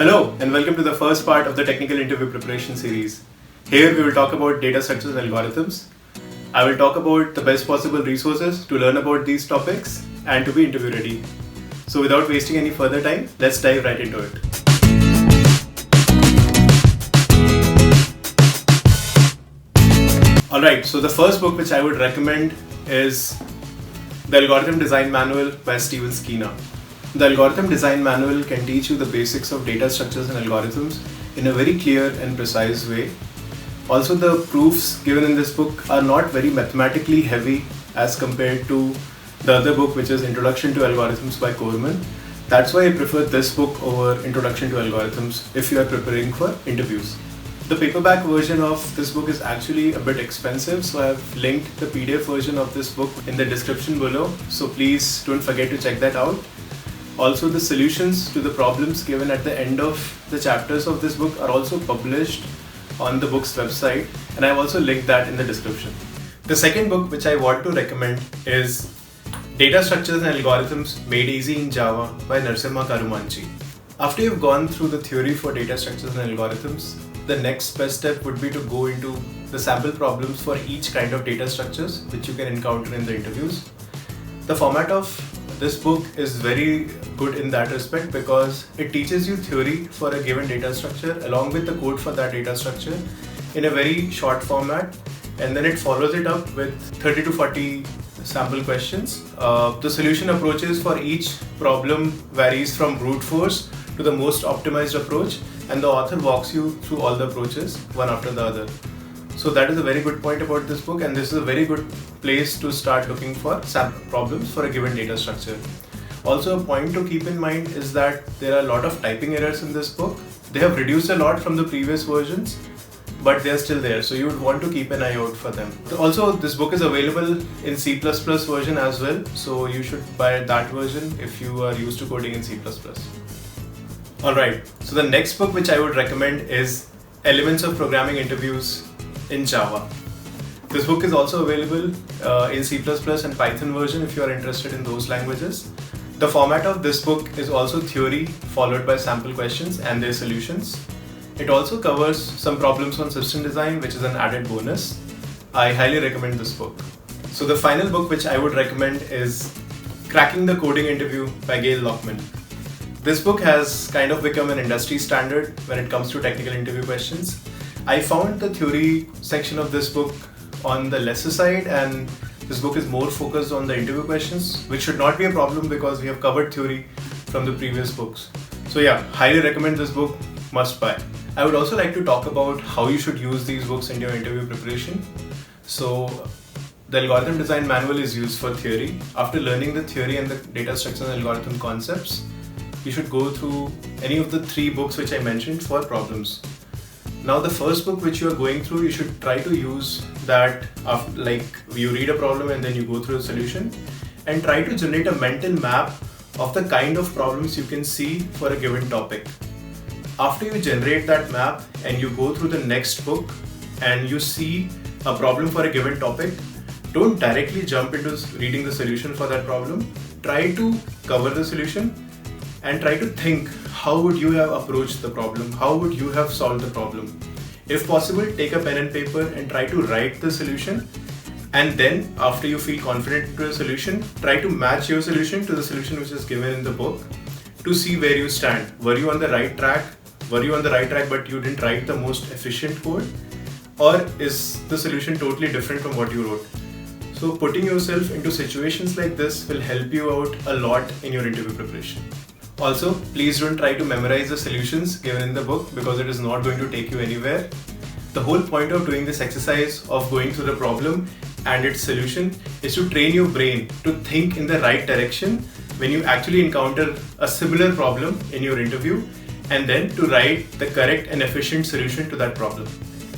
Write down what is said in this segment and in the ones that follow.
Hello and welcome to the first part of the technical interview preparation series. Here we will talk about data structures and algorithms. I will talk about the best possible resources to learn about these topics and to be interview ready. So without wasting any further time, let's dive right into it. Alright, so the first book which I would recommend is The Algorithm Design Manual by Steven Skinner. The Algorithm Design Manual can teach you the basics of data structures and algorithms in a very clear and precise way. Also, the proofs given in this book are not very mathematically heavy as compared to the other book, which is Introduction to Algorithms by Corman. That's why I prefer this book over Introduction to Algorithms if you are preparing for interviews. The paperback version of this book is actually a bit expensive, so I have linked the PDF version of this book in the description below, so please don't forget to check that out. Also, the solutions to the problems given at the end of the chapters of this book are also published on the book's website, and I've also linked that in the description. The second book which I want to recommend is Data Structures and Algorithms Made Easy in Java by Narasimha Karumanchi. After you've gone through the theory for data structures and algorithms, the next best step would be to go into the sample problems for each kind of data structures which you can encounter in the interviews. The format of this book is very good in that respect because it teaches you theory for a given data structure along with the code for that data structure in a very short format, and then it follows it up with 30 to 40 sample questions. The solution approaches for each problem varies from brute force to the most optimized approach, and the author walks you through all the approaches one after the other. So that is a very good point about this book, and this is a very good place to start looking for sample problems for a given data structure. Also, a point to keep in mind is that there are a lot of typing errors in this book. They have reduced a lot from the previous versions, but they are still there, so you would want to keep an eye out for them. Also, this book is available in C++ version as well, so you should buy that version if you are used to coding in C++. Alright, so the next book which I would recommend is Elements of Programming Interviews in Java. This book is also available in C++ and Python version if you are interested in those languages. The format of this book is also theory followed by sample questions and their solutions. It also covers some problems on system design, which is an added bonus. I highly recommend this book. So the final book which I would recommend is Cracking the Coding Interview by Gail Lockman. This book has kind of become an industry standard when it comes to technical interview questions. I found the theory section of this book on the lesser side, and this book is more focused on the interview questions, which should not be a problem because we have covered theory from the previous books. So yeah, highly recommend this book, must buy. I would also like to talk about how you should use these books in your interview preparation. So the Algorithm Design Manual is used for theory. After learning the theory and the data structure and algorithm concepts, you should go through any of the three books which I mentioned for problems. Now the first book which you are going through, you should try to use that after, like you read a problem and then you go through a solution and try to generate a mental map of the kind of problems you can see for a given topic. After you generate that map and you go through the next book and you see a problem for a given topic, don't directly jump into reading the solution for that problem. Try to cover the solution and try to think how would you have approached the problem, how would you have solved the problem. If possible, take a pen and paper and try to write the solution, and then after you feel confident to a solution, try to match your solution to the solution which is given in the book to see where you stand. Were you on the right track? Were you on the right track but you didn't write the most efficient code? Or is the solution totally different from what you wrote? So putting yourself into situations like this will help you out a lot in your interview preparation. Also, please don't try to memorize the solutions given in the book because it is not going to take you anywhere. The whole point of doing this exercise of going through the problem and its solution is to train your brain to think in the right direction when you actually encounter a similar problem in your interview, and then to write the correct and efficient solution to that problem.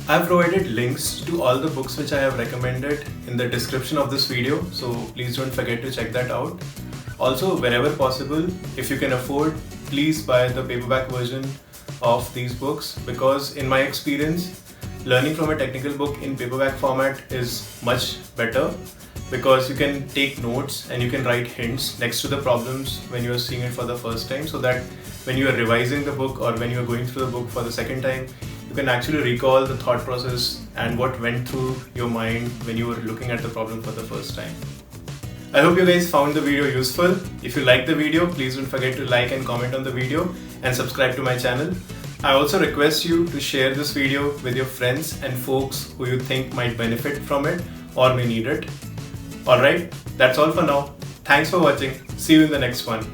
I have provided links to all the books which I have recommended in the description of this video, so please don't forget to check that out. Also, wherever possible, if you can afford, please buy the paperback version of these books because in my experience, learning from a technical book in paperback format is much better because you can take notes and you can write hints next to the problems when you are seeing it for the first time, so that when you are revising the book or when you are going through the book for the second time, you can actually recall the thought process and what went through your mind when you were looking at the problem for the first time. I hope you guys found the video useful. If you liked the video, please don't forget to like and comment on the video and subscribe to my channel. I also request you to share this video with your friends and folks who you think might benefit from it or may need it. Alright, that's all for now. Thanks for watching. See you in the next one.